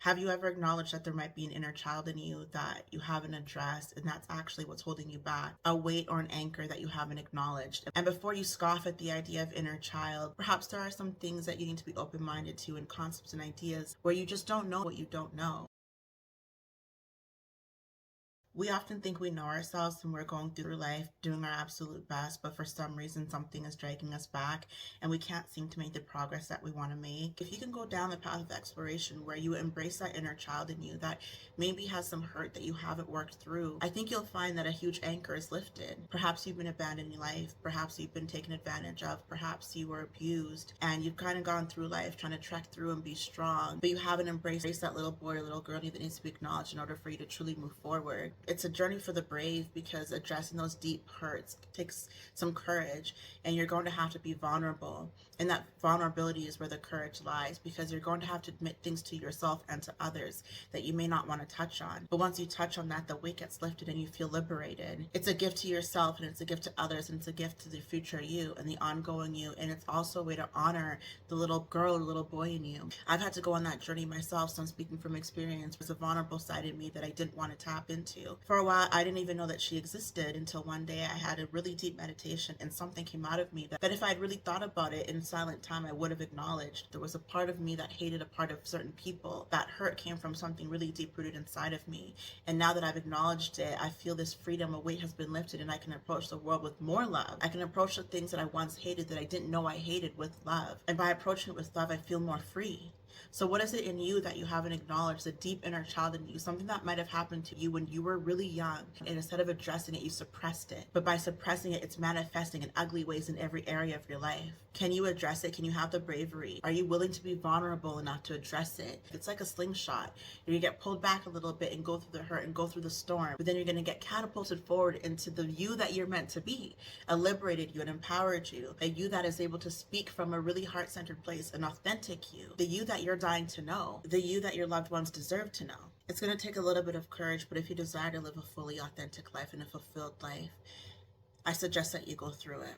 Have you ever acknowledged that there might be an inner child in you that you haven't addressed, and that's actually what's holding you back? A weight or an anchor that you haven't acknowledged. And before you scoff at the idea of inner child, perhaps there are some things that you need to be open-minded to, and concepts and ideas where you just don't know what you don't know. We often think we know ourselves when we're going through life doing our absolute best, but for some reason something is dragging us back and we can't seem to make the progress that we want to make. If you can go down the path of exploration where you embrace that inner child in you that maybe has some hurt that you haven't worked through, I think you'll find that a huge anchor is lifted. Perhaps you've been abandoned in life, perhaps you've been taken advantage of, perhaps you were abused, and you've kind of gone through life trying to trek through and be strong, but you haven't embraced that little boy or little girl that needs to be acknowledged in order for you to truly move forward. It's a journey for the brave because addressing those deep hurts takes some courage, and you're going to have to be vulnerable. And that vulnerability is where the courage lies, because you're going to have to admit things to yourself and to others that you may not want to touch on. But once you touch on that, the weight gets lifted and you feel liberated. It's a gift to yourself, and it's a gift to others, and it's a gift to the future you and the ongoing you. And it's also a way to honor the little girl or little boy in you. I've had to go on that journey myself, so I'm speaking from experience. There's a vulnerable side in me that I didn't want to tap into. For a while, I didn't even know that she existed until one day I had a really deep meditation and something came out of me that if I'd really thought about it in silent time, I would have acknowledged. There was a part of me that hated a part of certain people. That hurt came from something really deep rooted inside of me. And now that I've acknowledged it, I feel this freedom, a weight has been lifted, and I can approach the world with more love. I can approach the things that I once hated that I didn't know I hated with love. And by approaching it with love, I feel more free. So what is it in you that you haven't acknowledged, the deep inner child in you, something that might have happened to you when you were really young, and instead of addressing it, you suppressed it. But by suppressing it, it's manifesting in ugly ways in every area of your life. Can you address it? Can you have the bravery? Are you willing to be vulnerable enough to address it? It's like a slingshot. You get pulled back a little bit and go through the hurt and go through the storm, but then you're going to get catapulted forward into the you that you're meant to be, a liberated you, an empowered you, a you that is able to speak from a really heart-centered place, an authentic you, the you that you're dying to know, the you that your loved ones deserve to know. It's going to take a little bit of courage, but if you desire to live a fully authentic life and a fulfilled life, I suggest that you go through it.